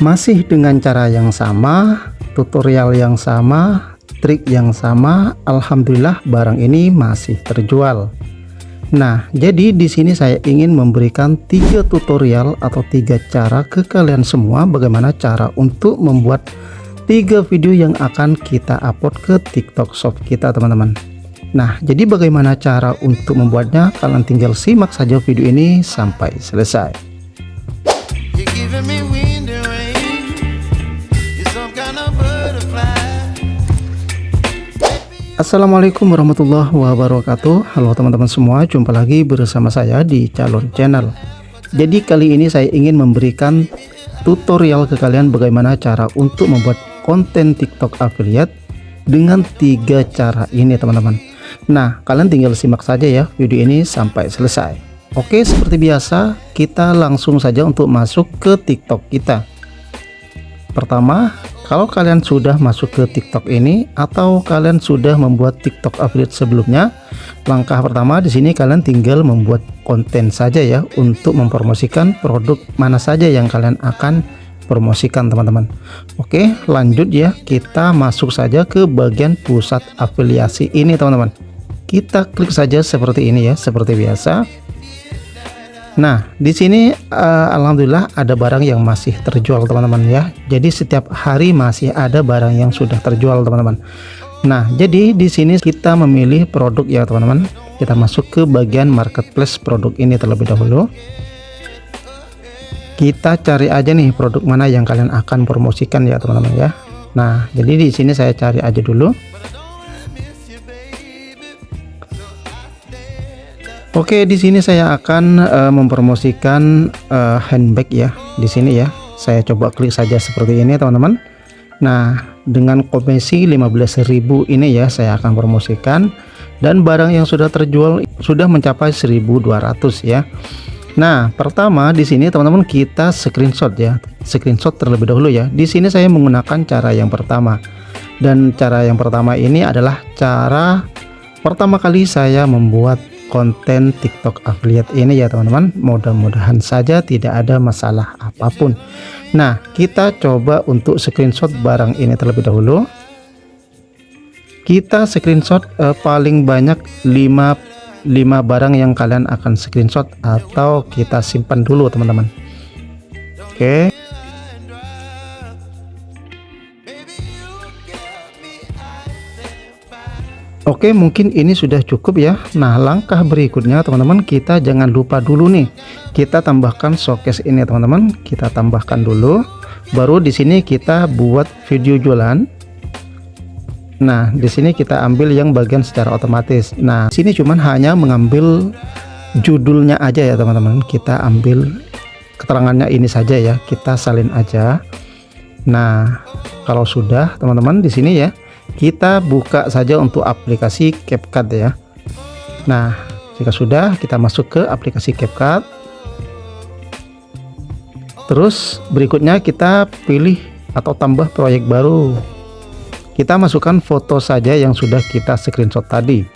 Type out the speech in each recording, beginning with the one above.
Masih dengan cara yang sama, tutorial yang sama, trik yang sama, alhamdulillah barang ini masih terjual. Nah, jadi di sini saya ingin memberikan 3 tutorial atau 3 cara ke kalian semua bagaimana cara untuk membuat 3 video yang akan kita upload ke TikTok Shop kita, teman-teman. Nah, jadi bagaimana cara untuk membuatnya? Kalian tinggal simak saja video ini sampai selesai. Assalamualaikum warahmatullahi wabarakatuh. Halo teman-teman semua, jumpa lagi bersama saya di Calon Channel. Jadi kali ini saya ingin memberikan tutorial ke kalian bagaimana cara untuk membuat konten TikTok affiliate dengan 3 cara ini, teman-teman. Nah, kalian tinggal simak saja ya video ini sampai selesai. Oke, seperti biasa kita langsung saja untuk masuk ke TikTok kita. Pertama, kalau kalian sudah masuk ke TikTok ini atau kalian sudah membuat TikTok affiliate sebelumnya, langkah pertama di sini kalian tinggal membuat konten saja ya untuk mempromosikan produk mana saja yang kalian akan promosikan, teman-teman. Oke, lanjut ya, kita masuk saja ke bagian pusat afiliasi ini, teman-teman. Kita klik saja seperti ini ya, seperti biasa. Nah, di sini alhamdulillah ada barang yang masih terjual, teman-teman ya. Jadi setiap hari masih ada barang yang sudah terjual, teman-teman. Nah, jadi di sini kita memilih produk ya, teman-teman. Kita masuk ke bagian marketplace produk ini terlebih dahulu. Kita cari aja nih produk mana yang kalian akan promosikan ya, teman-teman ya. Nah, jadi di sini saya cari aja dulu. Oke, di sini saya akan mempromosikan handbag ya. Di sini ya, saya coba klik saja seperti ini, teman-teman. Nah, dengan komisi 15.000 ini ya, saya akan promosikan dan barang yang sudah terjual sudah mencapai 1.200 ya. Nah, pertama di sini teman-teman kita screenshot ya, screenshot terlebih dahulu ya. Di sini saya menggunakan cara yang pertama, dan cara yang pertama ini adalah cara pertama kali saya membuat konten TikTok affiliate ini ya, teman-teman. Mudah-mudahan saja tidak ada masalah apapun. Nah, kita coba untuk screenshot barang ini terlebih dahulu. Kita screenshot paling banyak 5 barang yang kalian akan screenshot atau kita simpan dulu, teman-teman. Oke. Oke, mungkin ini sudah cukup ya. Nah, langkah berikutnya teman-teman, kita jangan lupa dulu nih, kita tambahkan showcase ini, teman-teman. Kita tambahkan dulu, baru di sini kita buat video jualan. Nah, di sini kita ambil yang bagian secara otomatis. Nah, sini cuman hanya mengambil judulnya aja ya, teman-teman. Kita ambil keterangannya ini saja ya, kita salin aja. Nah, kalau sudah teman-teman di sini ya, kita buka saja untuk aplikasi CapCut ya. Nah, jika sudah, kita masuk ke aplikasi CapCut. Terus berikutnya kita pilih atau tambah proyek baru. Kita masukkan foto saja yang sudah kita screenshot tadi.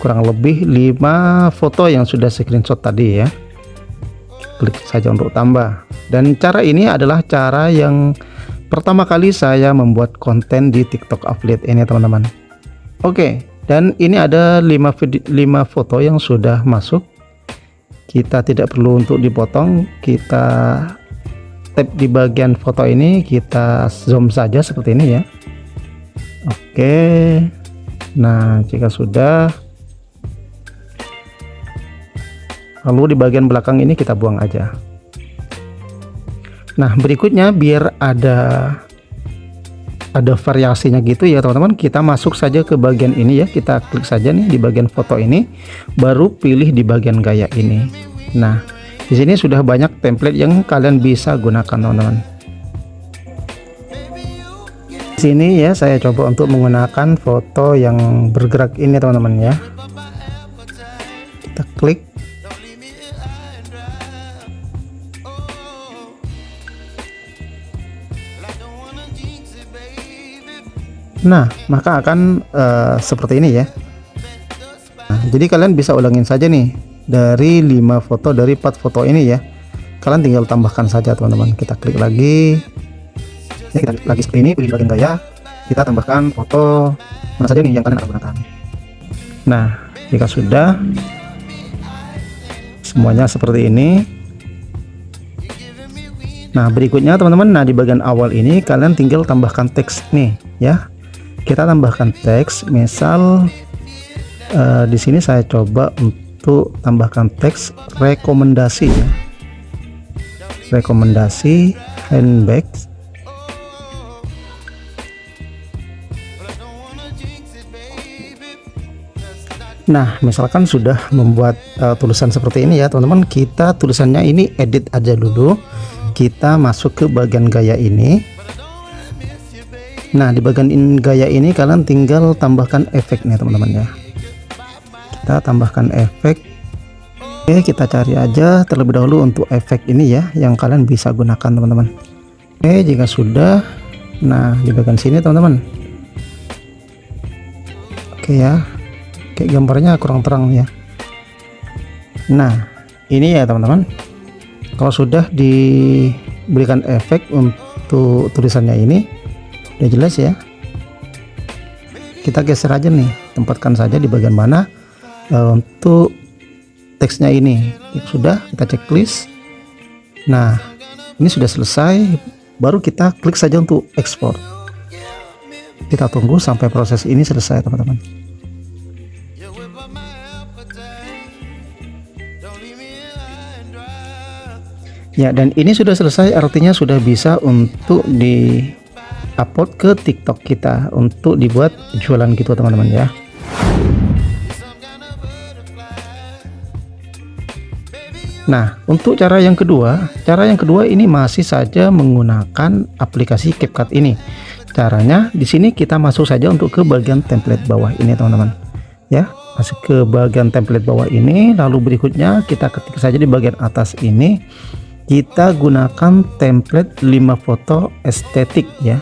Kurang lebih 5 foto yang sudah screenshot tadi ya. Klik saja untuk tambah. Dan cara ini adalah cara yang pertama kali saya membuat konten di TikTok affiliate ini, teman-teman. Oke, dan ini ada 5 foto yang sudah masuk. Kita tidak perlu untuk dipotong, kita tap di bagian foto ini, kita zoom saja seperti ini ya. Oke, nah jika sudah, lalu di bagian belakang ini kita buang aja. Nah, berikutnya biar ada variasinya gitu ya, teman-teman, kita masuk saja ke bagian ini ya. Kita klik saja nih di bagian foto ini, baru pilih di bagian gaya ini. Nah, di sini sudah banyak template yang kalian bisa gunakan, teman-teman. Di sini ya, saya coba untuk menggunakan foto yang bergerak ini, teman-teman ya. Kita klik. Nah, maka akan seperti ini ya. Nah, jadi kalian bisa ulangin saja nih dari 5 foto dari 4 foto ini ya. kalian tinggal tambahkan saja teman-teman. Kita klik lagi ya, kita klik lagi seperti ini, pilih bagian gaya, kita tambahkan foto mana saja nih yang kalian akan gunakan. Nah jika sudah semuanya seperti ini, nah berikutnya teman-teman, nah di bagian awal ini kalian tinggal tambahkan teks nih ya. Kita tambahkan teks, misal di sini saya coba untuk tambahkan teks rekomendasi ya. Rekomendasi handbag. Nah misalkan sudah membuat tulisan seperti ini ya teman-teman, kita tulisannya ini edit aja dulu. Kita masuk ke bagian gaya ini. Nah di bagian gaya ini kalian tinggal tambahkan efeknya teman-teman ya. Kita tambahkan efek. Oke, kita cari aja terlebih dahulu untuk efek ini ya yang kalian bisa gunakan teman-teman. Oke, jika sudah, nah di bagian sini teman-teman. Oke ya, kayak gambarnya kurang terang ya. Nah ini ya teman-teman, kalau sudah diberikan efek untuk tulisannya ini udah jelas ya. Kita geser aja nih, tempatkan saja di bagian mana untuk teksnya ini. Sudah, kita checklist. Nah ini sudah selesai, baru kita klik saja untuk ekspor. Kita tunggu sampai proses ini selesai teman-teman. Ya, dan ini sudah selesai, artinya sudah bisa untuk di upload ke TikTok kita untuk dibuat jualan gitu teman-teman ya. Nah untuk cara yang kedua ini masih saja menggunakan aplikasi CapCut ini. Caranya di sini kita masuk saja untuk ke bagian template bawah ini teman-teman ya. Masuk ke bagian template bawah ini, lalu berikutnya kita ketik saja di bagian atas ini, kita gunakan template 5 foto estetik ya.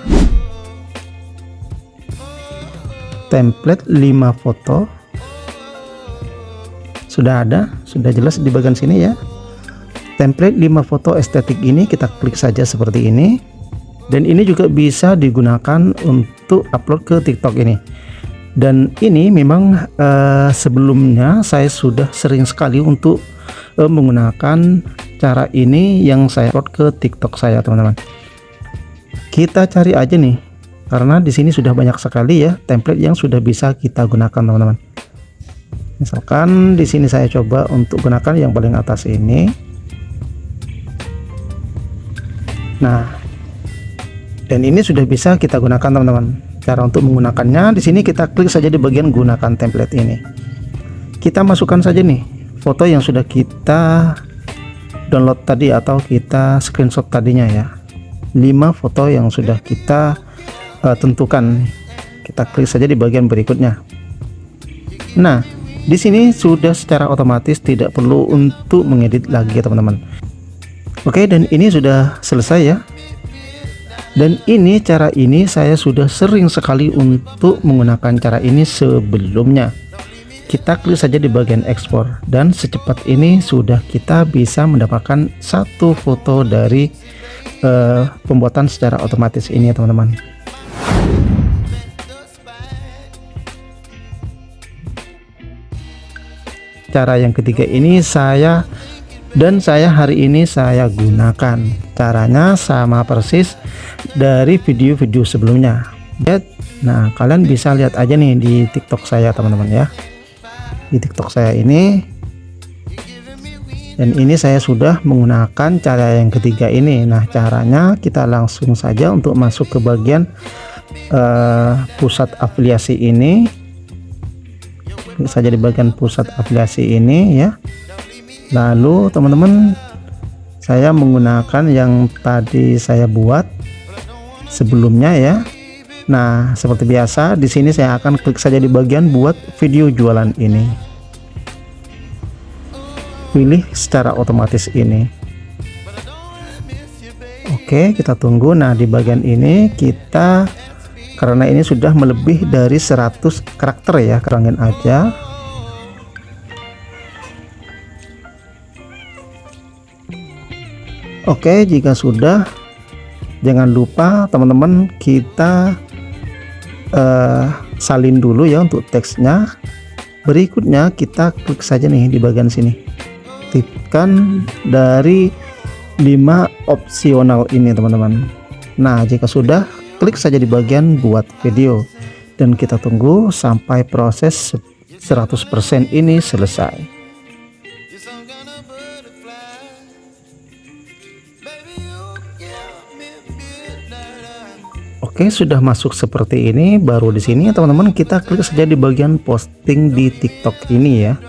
Template 5 foto sudah ada, sudah jelas di bagian sini ya. Template 5 foto estetik ini kita klik saja seperti ini, dan ini juga bisa digunakan untuk upload ke TikTok ini. Dan ini memang sebelumnya saya sudah sering sekali untuk menggunakan cara ini yang saya upload ke TikTok saya teman-teman. Kita cari aja nih, karena di sini sudah banyak sekali ya template yang sudah bisa kita gunakan teman-teman. Misalkan di sini saya coba untuk gunakan yang paling atas ini. Nah, dan ini sudah bisa kita gunakan teman-teman. Cara untuk menggunakannya di sini kita klik saja di bagian gunakan template ini. Kita masukkan saja nih foto yang sudah kita download tadi atau kita screenshot tadinya ya. 5 foto yang sudah kita tentukan. Kita klik saja di bagian berikutnya. Nah, di sini sudah secara otomatis, tidak perlu untuk mengedit lagi ya teman-teman. Oke, dan ini sudah selesai ya. Dan ini cara ini saya sudah sering sekali untuk menggunakan cara ini sebelumnya. Kita klik saja di bagian ekspor, dan secepat ini sudah kita bisa mendapatkan satu foto dari pembuatan secara otomatis ini ya teman-teman. Cara yang ketiga ini saya hari ini saya gunakan. Caranya sama persis dari video-video sebelumnya. Nah kalian bisa lihat aja nih di TikTok saya teman-teman ya. Di TikTok saya ini, dan ini saya sudah menggunakan cara yang ketiga ini. Nah caranya kita langsung saja untuk masuk ke bagian pusat afiliasi ini. Klik saja di bagian pusat afiliasi ini ya. Lalu teman-teman, saya menggunakan yang tadi saya buat sebelumnya ya. Nah seperti biasa di sini saya akan klik saja di bagian buat video jualan ini. Pilih secara otomatis ini. Oke, kita tunggu. Nah di bagian ini kita, karena ini sudah melebih dari 100 karakter ya, kurangin aja. Oke, jika sudah, jangan lupa teman-teman kita salin dulu ya untuk teksnya. Berikutnya kita klik saja nih di bagian sini, tipkan dari 5 opsional ini teman-teman. Nah, jika sudah, klik saja di bagian buat video dan kita tunggu sampai proses 100% ini selesai. Oke, sudah masuk seperti ini. Baru di sini teman-teman kita klik saja di bagian posting di TikTok ini ya.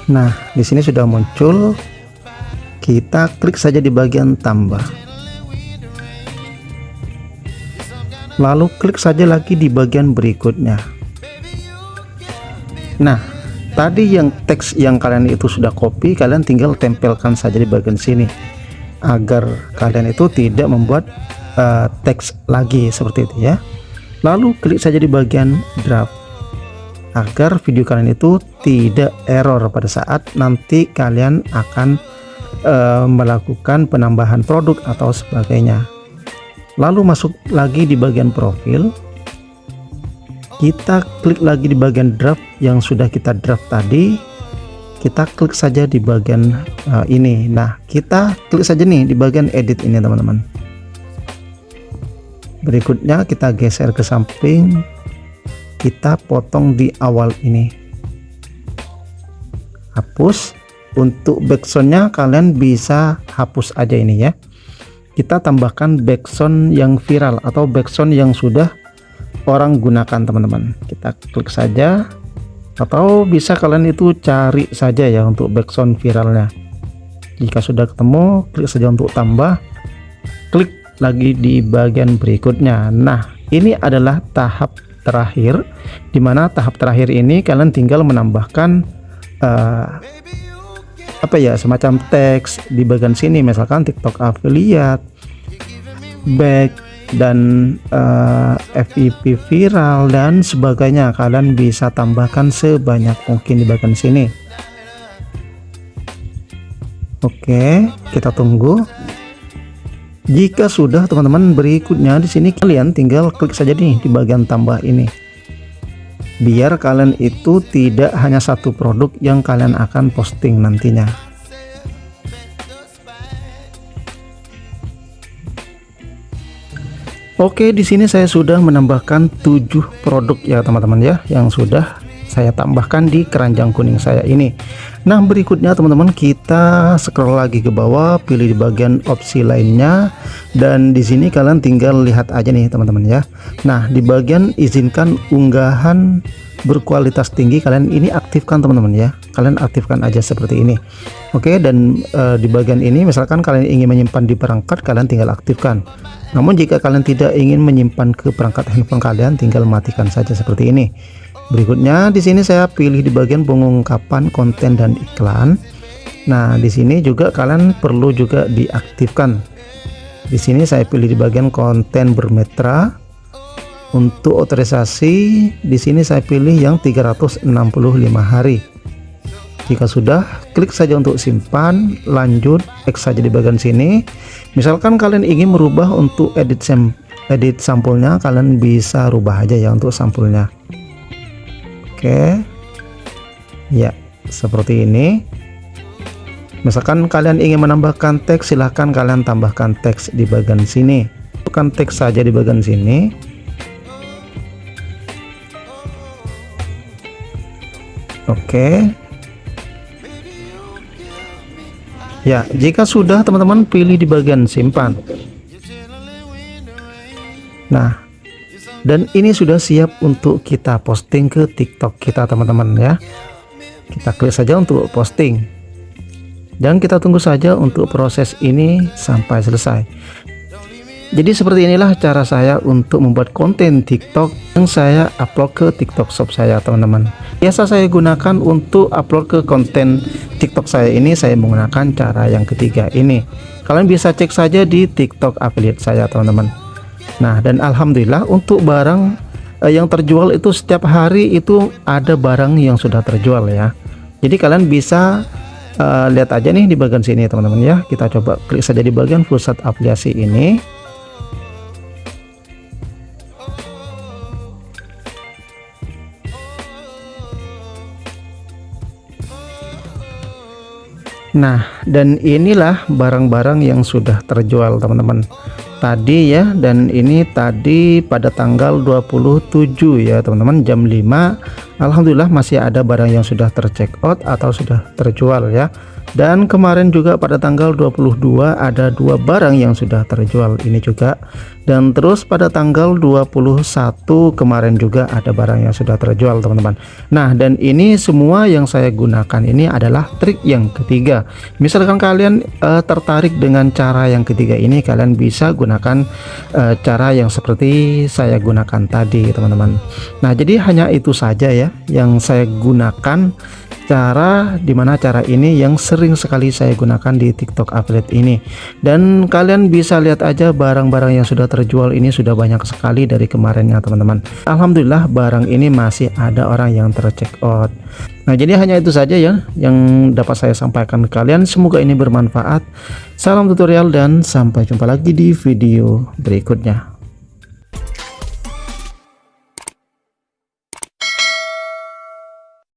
Nah, di sini sudah muncul. Kita klik saja di bagian tambah. Lalu klik saja lagi di bagian berikutnya. Nah, tadi yang teks yang kalian itu sudah copy, kalian tinggal tempelkan saja di bagian sini, agar kalian itu tidak membuat teks lagi seperti itu ya. Lalu klik saja di bagian draft, agar video kalian itu tidak error pada saat nanti kalian akan melakukan penambahan produk atau sebagainya. Lalu masuk lagi di bagian profil, kita klik lagi di bagian draft yang sudah kita draft tadi. Kita klik saja di bagian ini. Nah, kita klik saja nih di bagian edit ini teman-teman. Berikutnya kita geser ke samping, kita potong di awal ini, hapus. Untuk backsoundnya kalian bisa hapus aja ini ya. Kita tambahkan backsound yang viral atau backsound yang sudah orang gunakan teman-teman. Kita klik saja, atau bisa kalian itu cari saja ya untuk backsound viralnya. Jika sudah ketemu, klik saja untuk tambah, klik lagi di bagian berikutnya. Nah, ini adalah tahap terakhir, dimana tahap terakhir ini kalian tinggal menambahkan apa ya, semacam teks di bagian sini, misalkan TikTok affiliate, back, dan FYP viral dan sebagainya. Kalian bisa tambahkan sebanyak mungkin di bagian sini. Oke, kita tunggu. Jika sudah teman-teman, berikutnya di sini kalian tinggal klik saja nih di bagian tambah ini, biar kalian itu tidak hanya satu produk yang kalian akan posting nantinya. Oke, di sini saya sudah menambahkan 7 produk ya teman-teman ya, yang sudah saya tambahkan di keranjang kuning saya ini. Nah, berikutnya teman-teman kita scroll lagi ke bawah, pilih di bagian opsi lainnya, dan di sini kalian tinggal lihat aja nih teman-teman ya. Nah, di bagian izinkan unggahan berkualitas tinggi, kalian ini aktifkan teman-teman ya. Kalian aktifkan aja seperti ini. Oke, dan di bagian ini misalkan kalian ingin menyimpan di perangkat, kalian tinggal aktifkan. Namun jika kalian tidak ingin menyimpan ke perangkat handphone kalian, tinggal matikan saja seperti ini. Berikutnya di sini saya pilih di bagian pengungkapan konten dan iklan. Nah, di sini juga kalian perlu juga diaktifkan. Di sini saya pilih di bagian konten bermetra. Untuk otorisasi di sini saya pilih yang 365 hari. Jika sudah, klik saja untuk simpan, lanjut, X saja di bagian sini. Misalkan kalian ingin merubah untuk edit sampulnya, kalian bisa rubah aja ya untuk sampulnya. Oke, ya seperti ini. Misalkan kalian ingin menambahkan teks, silahkan kalian tambahkan teks di bagian sini. Bukan teks saja di bagian sini. Oke. Ya, jika sudah teman-teman pilih di bagian simpan. Nah, dan ini sudah siap untuk kita posting ke TikTok kita teman-teman ya. Kita klik saja untuk posting. Dan kita tunggu saja untuk proses ini sampai selesai. Jadi seperti inilah cara saya untuk membuat konten TikTok yang saya upload ke TikTok Shop saya teman-teman. Biasa saya gunakan untuk upload ke konten TikTok saya ini, saya menggunakan cara yang ketiga ini. Kalian bisa cek saja di TikTok affiliate saya teman-teman. Nah, dan alhamdulillah untuk barang yang terjual itu setiap hari itu ada barang yang sudah terjual ya. Jadi kalian bisa lihat aja nih di bagian sini teman-teman ya. Kita coba klik saja di bagian pusat afiliasi ini. Nah, dan inilah barang-barang yang sudah terjual teman-teman tadi ya, dan ini tadi pada tanggal 27 ya teman-teman, jam 5. Alhamdulillah masih ada barang yang sudah tercheck out atau sudah terjual ya. Dan kemarin juga pada tanggal 22 ada 2 barang yang sudah terjual ini juga. Dan terus pada tanggal 21 kemarin juga ada barang yang sudah terjual teman-teman. Nah, dan ini semua yang saya gunakan ini adalah trik yang ketiga. Misalkan kalian tertarik dengan cara yang ketiga ini, kalian bisa gunakan cara yang seperti saya gunakan tadi teman-teman. Nah, jadi hanya itu saja ya yang saya gunakan, dimana cara ini yang sering sekali saya gunakan di TikTok affiliate ini. Dan kalian bisa lihat aja barang-barang yang sudah terjual ini sudah banyak sekali dari kemarinnya teman-teman. Alhamdulillah barang ini masih ada orang yang tercheck out. Nah, jadi hanya itu saja ya yang dapat saya sampaikan ke kalian. Semoga ini bermanfaat. Salam tutorial dan sampai jumpa lagi di video berikutnya.